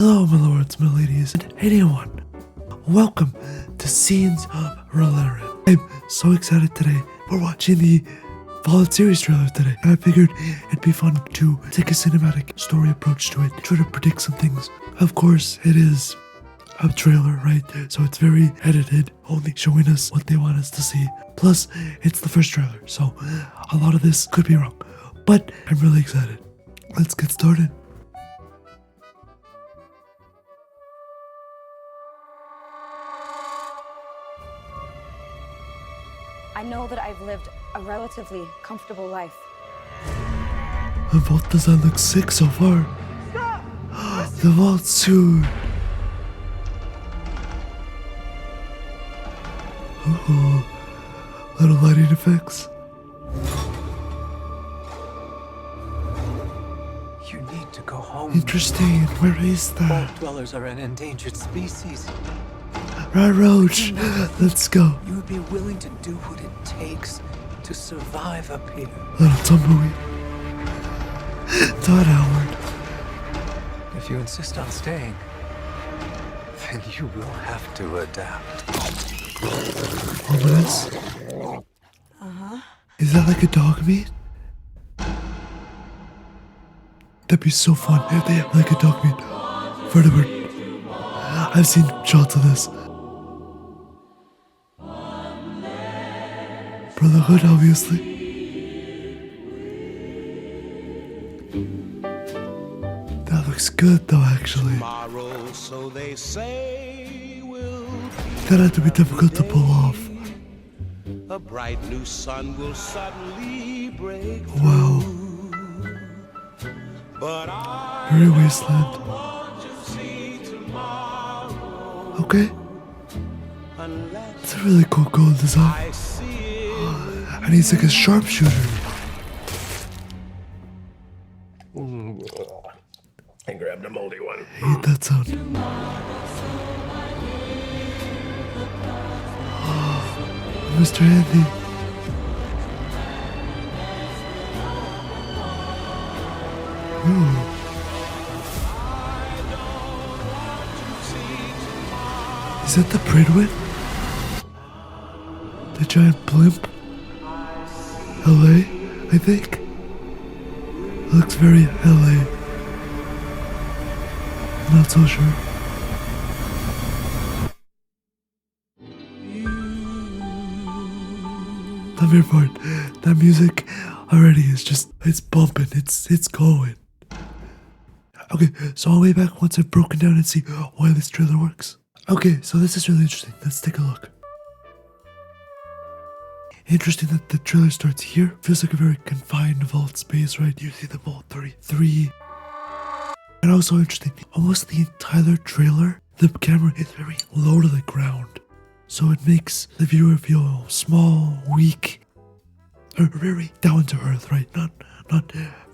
Hello, my lords, my ladies, and anyone. Welcome to Scenes of Relarin. I'm so excited today. We're watching the Fallout series trailer today. I figured it'd be fun to take a cinematic story approach to it, try to predict some things. Of course, it is a trailer, right? So it's very edited, only showing us what they want us to see. Plus, it's the first trailer, so a lot of this could be wrong. But I'm really excited. Let's get started. I know that I've lived a relatively comfortable life. The vault design looks sick so far. The vault soon. Ooh, little lighting effects. You need to go home. Interesting. Where is that? Vault dwellers are an endangered species. Right, Roach. Let's go. You would be willing to do what it takes to survive up here. Little tumbleweed. Todd Howard. If you insist on staying, then you will have to adapt. Ominous. Is that like a dog meat? That'd be so fun if they have like a dog meat. Vertebrate. I've seen shots of this. Brotherhood, obviously. That looks good though, actually. So they say will That had to be difficult to pull off. a bright new sun will suddenly break. Wow. But I Very Wasteland. want to see tomorrow Okay. unless It's a really cool gold design. I see it. And he's like a sharpshooter. I grabbed a moldy one. I hate that sound. Mr. Andy. Ooh. Is that the Bridwin? The giant blimp? LA, I think? It looks very LA. Not so sure. The main part, that music already is just, it's bumping, it's going. Okay, so I'll be back once I've broken down and see why this trailer works. Okay, so this is really interesting. Let's take a look. Interesting that the trailer starts here. Feels like a very confined vault space, right? You see the vault 33. And also interesting, almost the entire trailer, the camera is very low to the ground. So it makes the viewer feel small, weak, or very down to earth, right? Not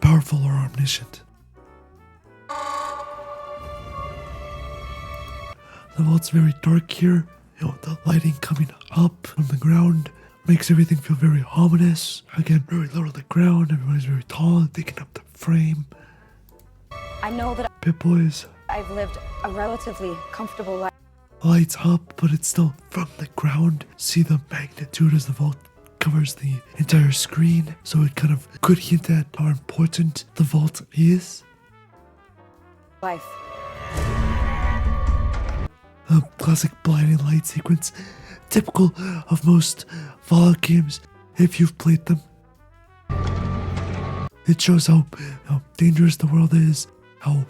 powerful or omniscient. The vault's very dark here. You know, the lighting coming up from the ground makes everything feel very ominous. Again, very low to the ground. Everybody's very tall, taking up the frame. I know that Pip Boys, I've lived a relatively comfortable life. lights up, but it's still from the ground. See the magnitude as the vault covers the entire screen. So it kind of could hint at how important the vault is. The classic blinding light sequence, typical of most Fallout games if you've played them. It shows how dangerous the world is, how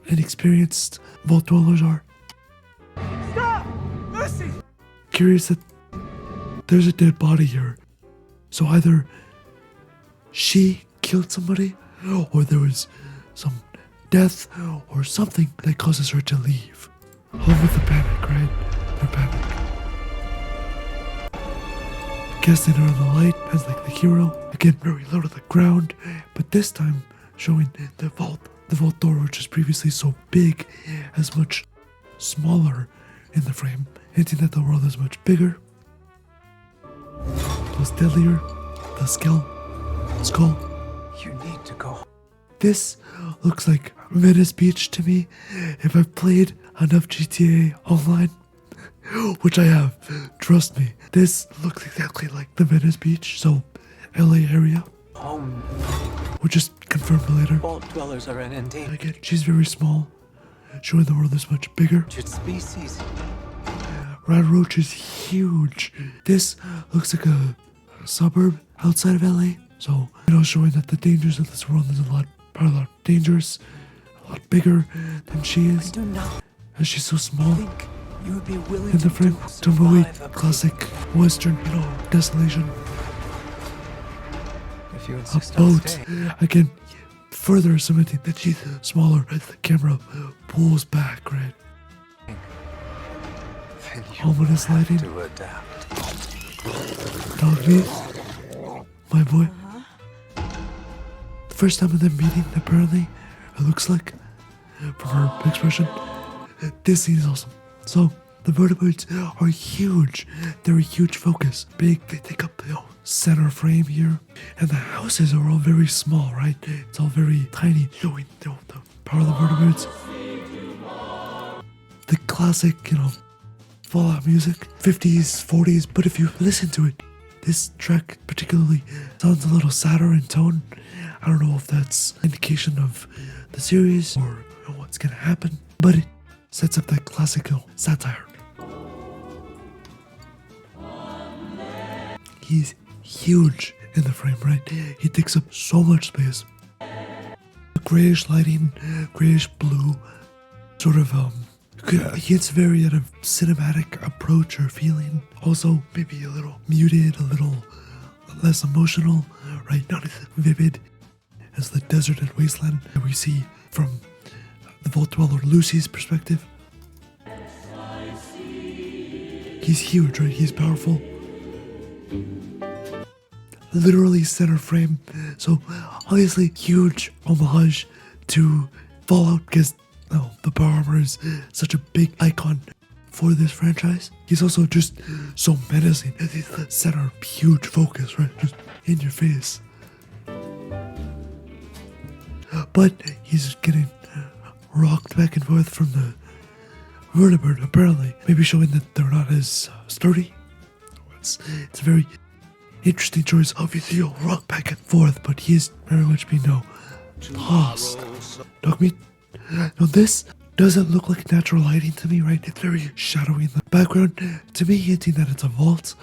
inexperienced vault dwellers are. Stop! Lucy! Curious that there's a dead body here. So either she killed somebody, or there was some death or something that causes her to leave. Home with the panic, right? Their panic. Casting her on the light as like the hero. Again, very low to the ground, but this time showing the vault door, which was previously so big, as much smaller in the frame, hinting that the world is much bigger. Plus deadlier. The skull. You need to go. This looks like Venice Beach to me. If I've played enough GTA Online, which I have, trust me, this looks exactly like the Venice Beach, so LA area. Home. We'll just confirm it later. Vault dwellers are an endangered Again, she's very small, showing the world is much bigger. species. Rat Roach is huge. This looks like a suburb outside of LA, so showing that the dangers of this world is a lot dangerous, a lot bigger than she is. Do not As she's so small think you would be willing in the frame. to Tumbleweed, survive a classic western, desolation. If you A insist on boat, staying. again, further cementing that she's smaller as the camera pulls back, right? Then you Ominous will have lighting. to adapt. Dog meat, my boy. The first time in the meeting, apparently, it looks like, from her expression, this scene is awesome. So, the vertebrates are huge. They're a huge focus. Big, they take up the center frame here. And the houses are all very small, right? It's all very tiny, showing the power of the vertebrates. The classic, Fallout music, 50s, 40s, but if you listen to it, this track particularly sounds a little sadder in tone. I don't know if that's an indication of the series or what's gonna happen, but it sets up that classic satire. He's huge in the frame, right? He takes up so much space. Grayish lighting, grayish blue, sort of it's very at a cinematic approach or feeling. Also, maybe a little muted, a little less emotional, right? Not as vivid as the desert and wasteland that we see from the Vault Dweller Lucy's perspective. He's huge, right? He's powerful. Literally center frame. So, obviously, huge homage to Fallout because the power armor is such a big icon for this franchise. He's also just so menacing. He's the center, huge focus, right? Just in your face. But he's getting rocked back and forth from the vertebrate, apparently. Maybe showing that they're not as sturdy. It's a very interesting choice. Obviously, he'll rock back and forth, but he is very much being tossed. Dog meat. Now this doesn't look like natural lighting to me, right? It's very shadowy in the background. To me, hinting that it's a vault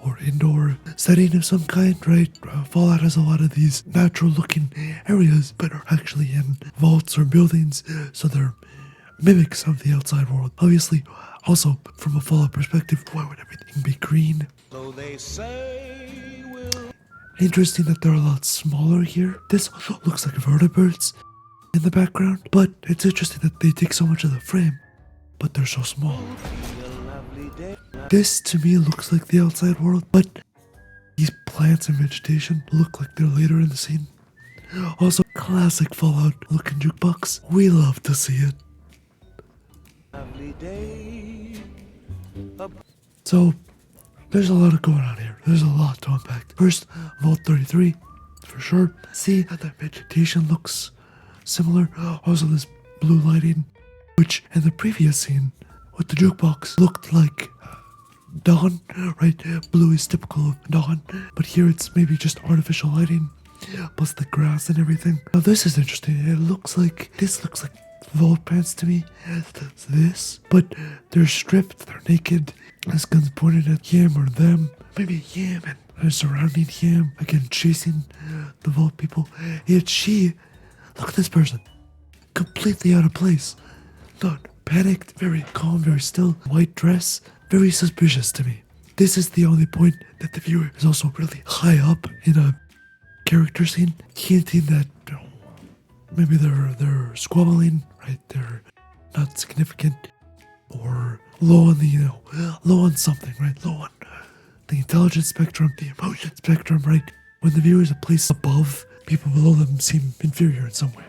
or indoor setting of some kind, right? Fallout has a lot of these natural looking areas, but are actually in vaults or buildings, so they're mimics of the outside world. Obviously, also from a Fallout perspective, why would everything be green? So they say we'll Interesting that they're a lot smaller here. This also looks like vertebrates in the background, but it's interesting that they take so much of the frame, but they're so small. be a lovely day. This to me looks like the outside world, but these plants and vegetation look like they're later in the scene. Also, classic Fallout looking jukebox. We love to see it. Lovely day. So, there's a lot going on here. There's a lot to unpack. First, Vault 33, for sure. See how that vegetation looks similar. Also, this blue lighting, which in the previous scene with the jukebox looked like dawn, right? Blue is typical of dawn, but here it's maybe just artificial lighting, plus the grass and everything. Now, this is interesting. This looks like Vault pants to me. This, but they're stripped, they're naked. His gun's pointed at him or them. Maybe him and surrounding him. Again, chasing the Vault people. Yet she, look at this person. Completely out of place. Not panicked, very calm, very still. White dress, very suspicious to me. This is the only point that the viewer is also really high up in a character scene, hinting that maybe they're squabbling, right? They're not significant or low on the low on something, right? Low on the intelligence spectrum, the emotion spectrum, right? When the viewer is a place above, people below them seem inferior in some way.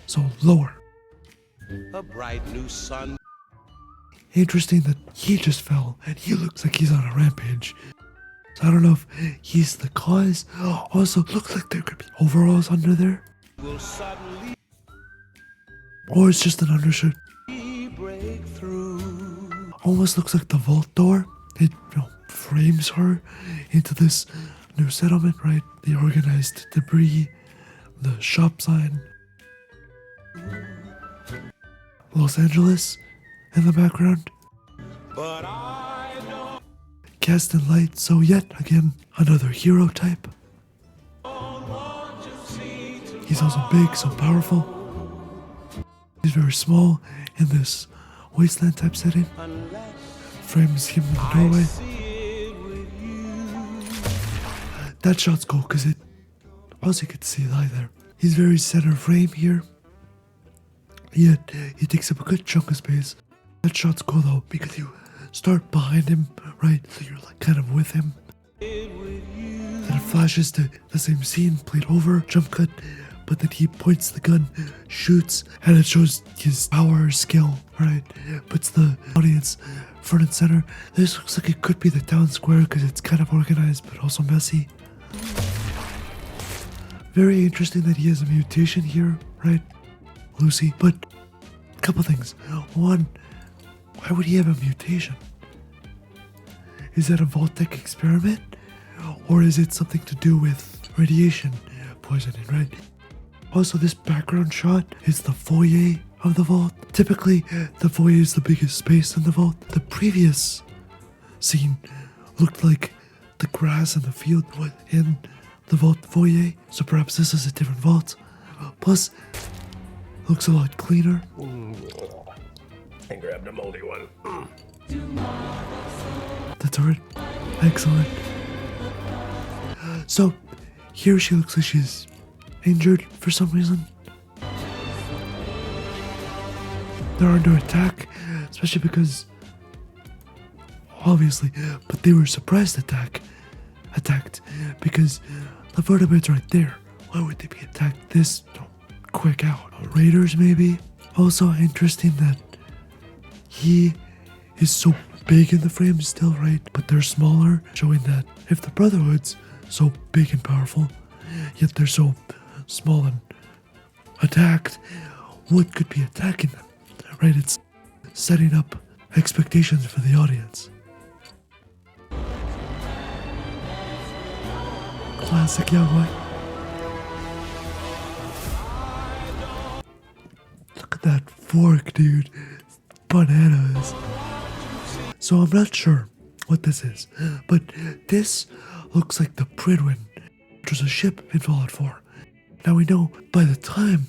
So lower. A bright new sun. Interesting that he just fell and he looks like he's on a rampage. So I don't know if he's the cause. Also, looks like there could be overalls under there. will suddenly Or it's just an undershirt. break through. Almost looks like the vault door. It frames her into this new settlement, right? The organized debris, the shop sign, Los Angeles in the background. But I know Cast in light, so yet again, another hero type. He's also big, so powerful. He's very small in this wasteland type setting. Frames him in the doorway. That shot's cool because it also you get to see his eye there. He's very center frame here. Yet he takes up a good chunk of space. That shot's cool though because you start behind him, right? So you're like kind of with him. Then it flashes to the same scene, played over, jump cut, but then he points the gun, shoots, and it shows his power, skill, right? Puts the audience front and center. This looks like it could be the town square because it's kind of organized but also messy. Very interesting that he has a mutation here, right? Lucy, but a couple things. One, why would he have a mutation? Is that a Vault-Tec experiment? Or is it something to do with radiation poisoning, right? Also, this background shot is the foyer of the vault. Typically, the foyer is the biggest space in the vault. The previous scene looked like the grass in the field was in the vault foyer, so perhaps this is a different vault. Plus, looks a lot cleaner. I grabbed a moldy one. The turret, excellent. So, here she looks like she's injured for some reason. They're under attack, especially because, obviously, but they were surprised attacked because the vertebrate's right there. Why would they be attacked this quick out? Raiders, maybe? Also interesting that he is so big in the frame still, right? But they're smaller, showing that if the Brotherhood's so big and powerful, yet they're so small and attacked, what could be attacking them, right? It's setting up expectations for the audience. Classic young white. Look at that fork, dude. Bananas. So I'm not sure what this is, but this looks like the Pridwin, which was a ship in Fallout 4. Now we know by the time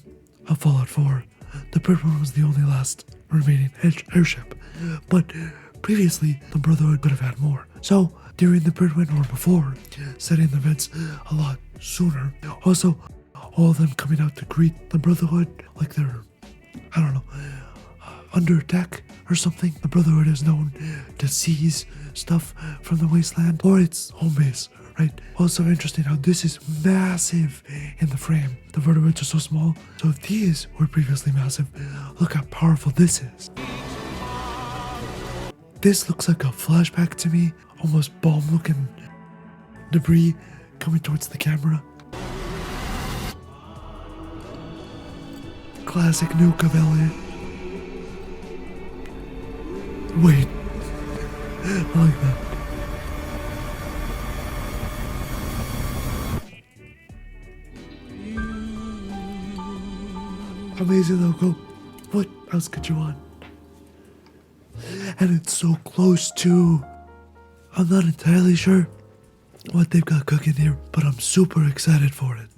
of Fallout 4, the Pridwin was the only last remaining airship, but previously the Brotherhood could have had more. So during the Pridwin or before, setting the events a lot sooner. Also, all of them coming out to greet the Brotherhood like they're, I don't know, under attack or something. The Brotherhood is known to seize stuff from the wasteland or its home base, right? Also interesting how this is massive in the frame. The vertebrates are so small. So if these were previously massive, look how powerful this is. This looks like a flashback to me, almost bomb-looking debris coming towards the camera. Classic nuke of Elliot. Wait, I like that. Amazing logo. What else could you want? And it's so close to. I'm not entirely sure what they've got cooking here, but I'm super excited for it.